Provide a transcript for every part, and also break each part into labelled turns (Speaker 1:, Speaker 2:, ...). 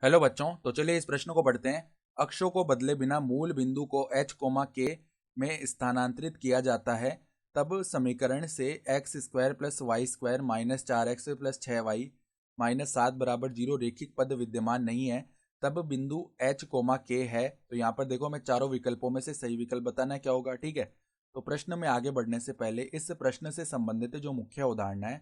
Speaker 1: Hello बच्चों, तो चलिए इस प्रश्न को पढ़ते हैं। अक्षों को बदले बिना मूल बिंदु को h, k में स्थानांतरित किया जाता है, तब समीकरण से x square plus y square minus 4x plus 6y minus 7 बराबर 0 रेखिक पद विद्यमान नहीं है। तब बिंदु h, k है। तो यहाँ पर देखो, हमें चारों विकल्पों में से सही विकल्प बताना है क्या होगा। ठीक है, तो प्रश्न में आगे बढ़ने से पहले इस प्रश्न से संबंधित जो मुख्य उदाहरण है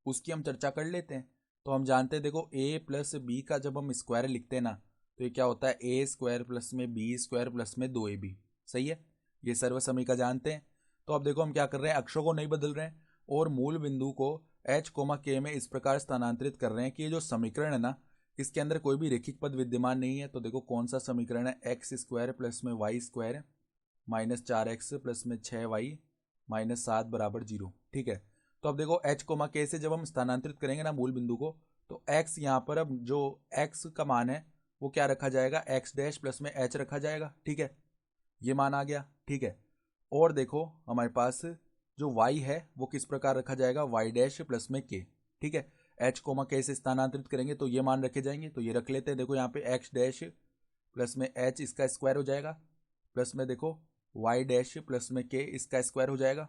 Speaker 1: उसकी हम चर्चा कर लेते हैं। तो हम जानते हैं, देखो a प्लस बी का जब हम स्क्वायर लिखते हैं ना, तो ये क्या होता है, ए स्क्वायर प्लस में बी स्क्वायर प्लस में 2ab। सही है, ये सर्व समी का जानते हैं। तो अब देखो हम क्या कर रहे हैं, अक्षरों को नहीं बदल रहे हैं और मूल बिंदु को h, k में इस प्रकार स्थानांतरित कर रहे हैं कि ये जो समीकरण है ना, इसके अंदर कोई भी रेखिक पद विद्यमान नहीं है। तो देखो कौन सा समीकरण है, एक्स स्क्वायर प्लस में y square minus 4x plus में 6y माइनस 7 बराबर 0। ठीक है, तो अब देखो h, k से जब हम स्थानांतरित करेंगे ना मूल बिंदु को, तो x यहाँ पर अब जो x का मान है वो क्या रखा जाएगा, x डैश प्लस में h रखा जाएगा। ठीक है, ये मान आ गया। ठीक है, और देखो हमारे पास जो y है वो किस प्रकार रखा जाएगा, y डैश प्लस में k। ठीक है, h, k से स्थानांतरित करेंगे तो ये मान रखे जाएंगे, तो ये रख लेते हैं। देखो यहाँ पे x डैश प्लस में h इसका स्क्वायर हो जाएगा, प्लस में देखो y डैश प्लस में k इसका स्क्वायर हो जाएगा,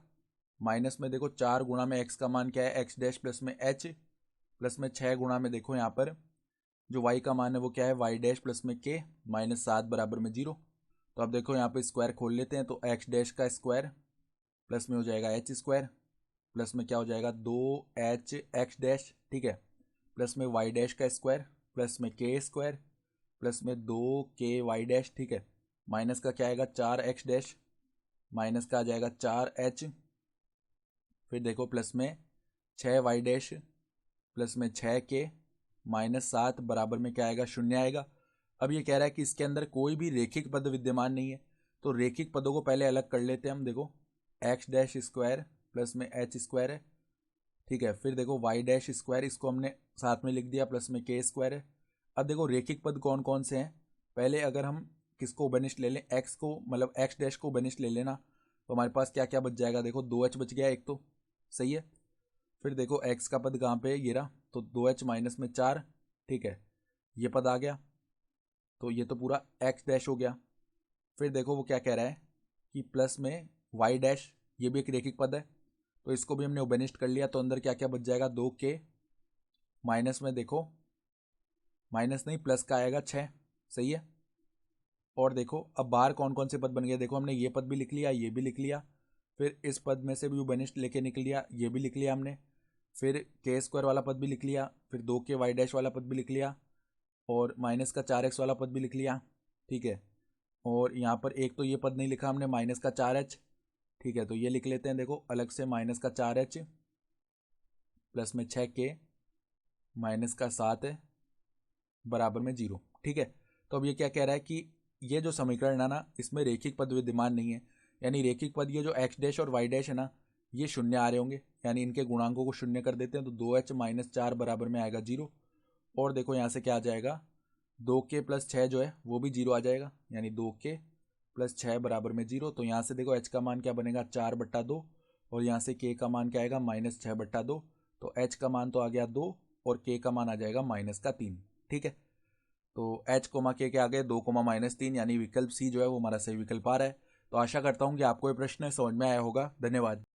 Speaker 1: माइनस में देखो 4 गुणा में x का मान क्या है, x डैश प्लस में h प्लस में 6 गुणा में देखो यहाँ पर जो y का मान है वो क्या है, y डैश प्लस में k माइनस 7 बराबर में 0। तो अब देखो यहाँ पे स्क्वायर खोल लेते हैं, तो x डैश का स्क्वायर प्लस में हो जाएगा h स्क्वायर प्लस में क्या हो जाएगा 2h x डैश। ठीक है, प्लस में y डैश का स्क्वायर प्लस में k स्क्वायर प्लस में 2k y डैश। ठीक है, माइनस का क्या आएगा 4x डैश माइनस का आ जाएगा 4h, फिर देखो प्लस में 6y डैश प्लस में 6k माइनस 7 बराबर में क्या आएगा, 0 आएगा। अब ये कह रहा है कि इसके अंदर कोई भी रेखिक पद विद्यमान नहीं है, तो रेखिक पदों को पहले अलग कर लेते हैं हम। देखो एक्स डैश स्क्वायर प्लस में एच स्क्वायर है। ठीक है, फिर देखो वाई डैश स्क्वायर, इसको हमने साथ में लिख दिया, प्लस में के स्क्वायर है। अब देखो रेखिक पद कौन कौन से हैं, पहले अगर हम किसको उभयनिष्ठ ले लें, एक्स को, मतलब एक्स डैश को उभयनिष्ठ ले लेना, तो हमारे पास क्या क्या बच जाएगा, देखो 2h बच गया एक, तो सही है। फिर देखो x का पद कहाँ पे है, ये रहा, तो 2h माइनस में 4। ठीक है, ये पद आ गया, तो ये तो पूरा x डैश हो गया। फिर देखो वो क्या कह रहा है कि प्लस में y डैश, ये भी एक रेखिक पद है, तो इसको भी हमने उभयनिष्ठ कर लिया, तो अंदर क्या क्या बच जाएगा, 2k माइनस में देखो, माइनस नहीं प्लस का आएगा 6। सही है, और देखो अब बाहर कौन कौन से पद बन गए, देखो हमने ये पद भी लिख लिया, ये भी लिख लिया, फिर इस पद में से भी उभयनिष्ठ लेके निकल लिया, ये भी लिख लिया हमने, फिर के स्क्वायर वाला पद भी लिख लिया, फिर 2k वाई डैश वाला पद भी लिख लिया, और माइनस का 4x वाला पद भी लिख लिया। ठीक है, और यहाँ पर एक तो ये पद नहीं लिखा हमने, माइनस का 4h। ठीक है, तो ये लिख लेते हैं, देखो अलग से, माइनस का 4h प्लस में 6k माइनस का 7 है बराबर में 0। ठीक है, तो अब ये क्या कह रहा है कि ये जो समीकरण है ना, इसमें रेखिक पद विद्यमान नहीं है, यानी रेखिक पद ये जो एक्स डैश और वाई डैश है ना, ये शून्य आ रहे होंगे, यानी इनके गुणांकों को शून्य कर देते हैं, तो 2h माइनस 4 बराबर में आएगा 0। और देखो यहाँ से क्या आ जाएगा, 2k प्लस 6 जो है वो भी 0 आ जाएगा, यानी 2k प्लस 6 बराबर में 0। तो यहाँ से देखो h का मान क्या बनेगा, 4/2, और यहाँ से k का मान क्या आएगा, माइनस 6/2। तो h का मान तो आ गया 2 और k का मान आ जाएगा माइनस का 3। ठीक है, तो h, के आगे 2, माइनस 3, यानी विकल्प सी जो है वो हमारा सही विकल्प आ रहा है। तो आशा करता हूँ कि आपको ये प्रश्न समझ में आया होगा। धन्यवाद।